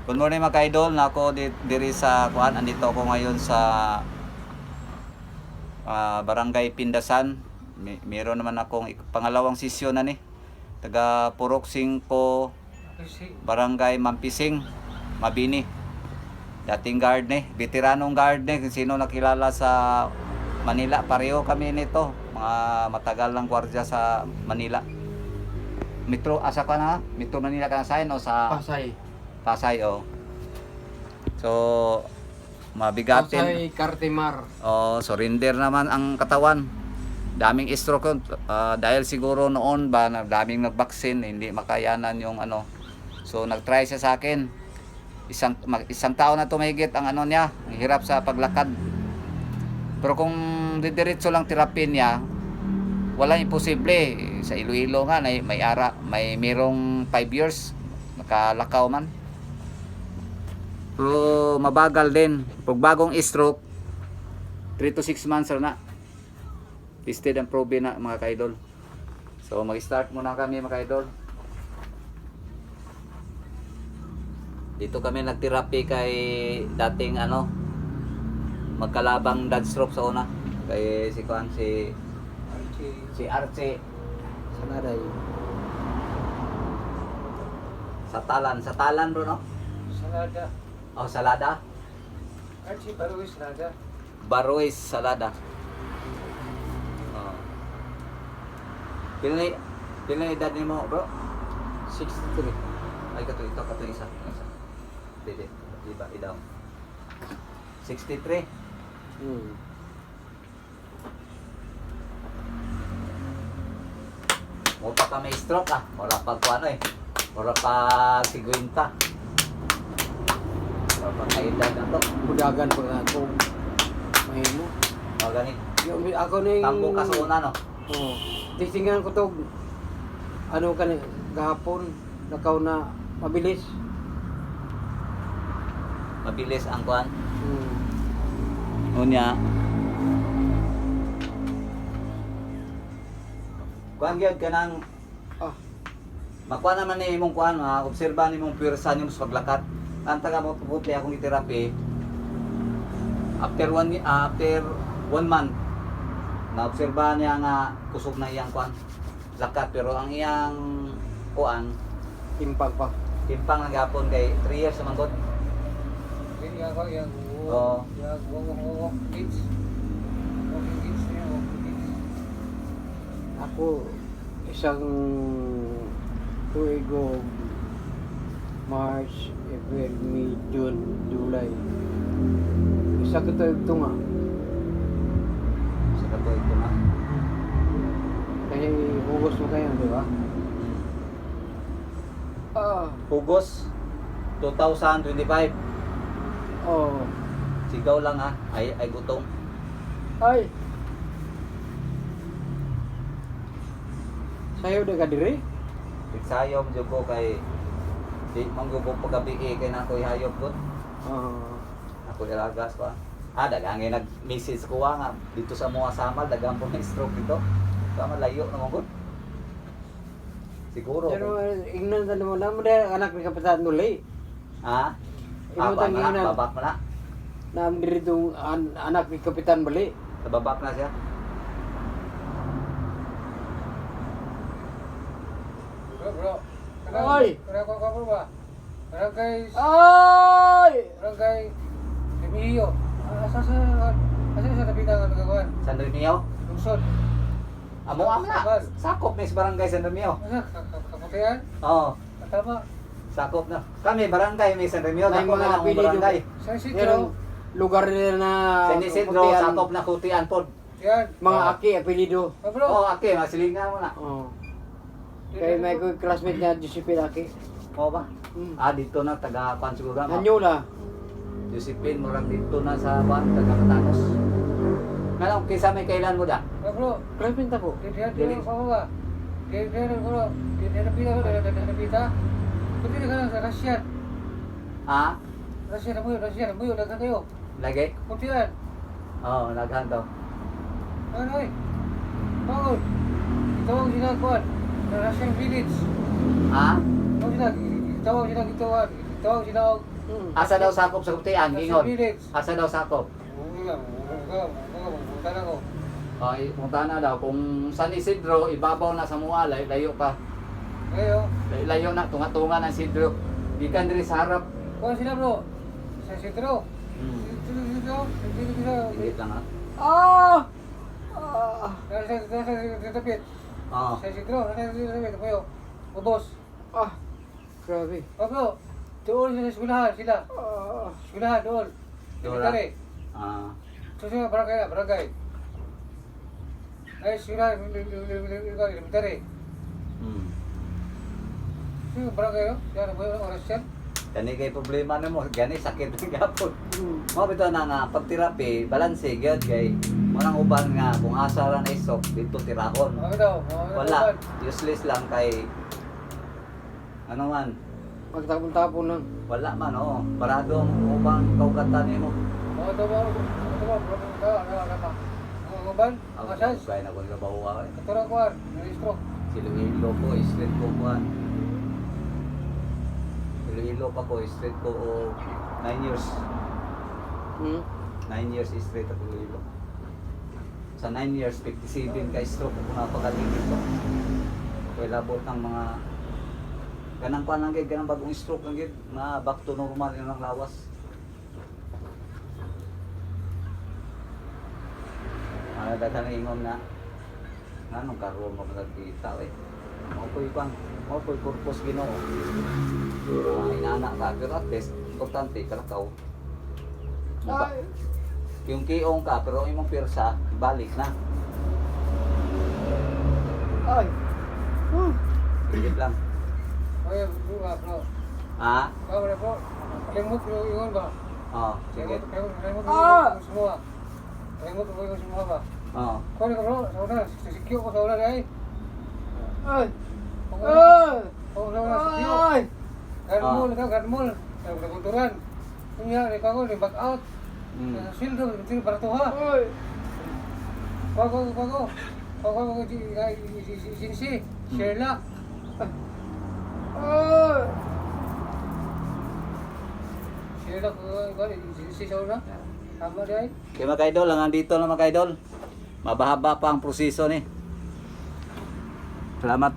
Good morning mga ka-idol. Nako diri sa kuan, andito ako ngayon sa Barangay Pindasan. Meron naman akong pangalawang sesyon na ni. Taga Purok 5, Barangay Mampising, Mabini. Dating guard ni, veteranong guard ni. Kung sino nakilala sa Manila, pareho kami nito. Mga matagal ng gwardiya sa Manila. Metro, asa ka na? Metro Manila ka na sa o sa Pasay. Pasay, oh. So, mabigatin. Pasay, Cartimar. Oh, surrender naman ang katawan. Daming stroke yun. Dahil siguro noon ba, daming nag-vaccine, hindi makayanan yung ano. So, nag-try siya sa akin. Isang taon na tumigit ang ano niya, hirap sa paglakad. Pero kung didiretso lang therapy niya, wala imposible. Sa Iloilo nga, may merong 5 years, nakalakaw man. Pero mabagal din. Pag bagong stroke, 3 to 6 months na. Tested and proven na mga ka-idol. So mag-start muna kami mga ka-idol. Dito kami nagtherapy kay dating ano, magkalabang dad stroke sa una. Kay si Kuan, si Archie Sanaday. sa talan bro, no? Salada. Oh, Salada. Archie Baruis Salada. Baruis Salada. Oh. Pila edad ni mo, bro? 63. Ay, ito isa. Dede, iba, idaw. 63. Muta ka may stroke ah. Wala pag ano eh. Wala pag 50. Wala pag kaedad na to. Budagan po na ako. Mahimo. O ganit. Yung ako na yung... Tambo ka sa una, no? Oo. Titingnan ko to. Ano ka na, gahapon. Nakaw na mabilis. Mabilis ang kuan. Hmm. Unya. Kuan gyud kanang makuha naman ni imong kuan, obserba ni mong pwersa niyo sa paglakat. Ang taga mo pubuti akong i-therapy. After one month, na-obserba niya nga kusog na iyang kuan lakat, pero ang iyang kuan Timpang pa. timpang ng gapon kay 3 years naman gud. Hindi ako yung Oo. walk kids. Walking kids niya, walking kids. Ako, isang tuigo, March, April, May, June, July. Isa ko ito nga. Sa kato ito na. Kasi August mo kayo, di ba? Hugos 2025. Oh. Sigaw lang ha. Ay gutom. Ay! Sayo na ka diri? Pigsayom jud ko kay di man gyud ko pagabi kay nako ihayop gud. Oo. Ako ilagas pa. Dagangay nag-message ko nga dito sa mga samal dagang po may stroke dito. Tama layo naman gud. Siguro. Pero ignan ka naman naman dahil anak ni Kapitan Nuli. Ha? Imutan Babak nga na. babak na. Naam diri itong anak ni Kapitan Bali. Babak na siya. Bro. Ay! Kaya ba? Barangay Ay! Emilio. Asa sa tapitan ng nagagawan? San Remio? Lungsod. Amo na. Sakop ni sa barangay San Remio. Asa kaputihan? Oo. Tama. Sakop na. Kami barangay may San Remio, May sakop mga na ang apelido. barangay. Sa Pero sityo. lugar nila na San Isidro, kaputihan, sakop na Kutian pod. Yan. mga aki apelido. Bro. Oo, okay, masilingan mo na. Oh. Kaya may ko classmate niya Josephine Aki. Oo ba? Hmm. Dito na taga-kuan siguro na. Nanyula. Josephine, murag dito na sa kuan, taga-Matanos. Ngayon, kisa may kailan mo da? Bro. Classmate na po. Diyan pa ba? Diyan ko. Diyan napita. Pwede na ka lang sa Russian. Ha? Russian mo yun. Nagkan kayo. Lagi? Kaputihan. Oo, naghan daw. Ano eh? Bawal. Itawag sila kuan. Sa Russian village. Ha? Itawag sila. Itawag sila. Asa daw sakop sa Kuptian, Nasa gingon. village. Asa daw sakop? Punta na ko. Ay, punta na daw. Kung San Isidro, ibabaw na sa Mual, layo pa. Ngayon, Layo na, tunga-tunga ng Isidro. Gikan diri sa harap. kuha sila bro. Sa sitro. Hmm. Sitro. Ingit lang ha. Ah! Nasa tapit. Oo. Sa sitro. Nasa tapit. Kuya. Ubos. Ah! Grabe. Oh bro. Doon sa eskwelahan sila. Ah! Eskwelahan doon. Doon Elementary. Ah. So sila barangay. Barangay. Ay, eskwelahan. Elementary. Hmm. Sino barangay no? Yan ang mga oras yan. Gani kay problema nimo, gani sakit ng gapon. Hmm. Mo bitaw na nga pagterapi, balanse gyud kay manang uban nga kung asa ra na isok dito tirahon. Mga daw. Wala, useless lang kay ano man, Magtapon-tapon lang. wala man oh, parado ang ubang kaugatan nimo. Mga daw ba? Mga daw ba? Ano pa? Mga uban? Ako Mga sas? kay na kun gabawa. Katurang kuhan. Nag-stroke. Iloilo ko, street ko kuan. Iloilo pa ko, street ko 9 years. Hmm? 9 years straight ako Iloilo. Sa 9 years, 57 ka stroke ako napakaligid ko. Kaya labot ng mga ganang pa lang gid, ganang bagong stroke lang gid, na back to normal yun ang lawas. Ano daghan ingon na nganong karon mo magkita eh. Mo koy bang, mo koy purpose Ginoo. Inana ka pero at least importante kalakaw. Ay! Yung kiong ka pero ang imong pirsa balik na. Ay! Higit lang. Ay, bro. Ha? Bro, bro. Kalimut yung ingon ba? Oh, sige. Kalimut Ah! yung semua. Kalimut yung semua ba? Oh. Kau ni bro, sa una, sikyo ko sa una ay. Ay! Kau Ay! sa una, sikyo. Ay! Garmul, garmul. Nagkulturan. Kunya, ikaw ni back out. Mm. Sildo, hindi para tuha. Ay! Bago. Sinsi, Sheila. Ay! Sheila ko, sinsi sa una. Tama di ay. Okay mga kaidol, hanggang dito lang mga kaidol. Mabahaba pa ang proseso ni. Salamat.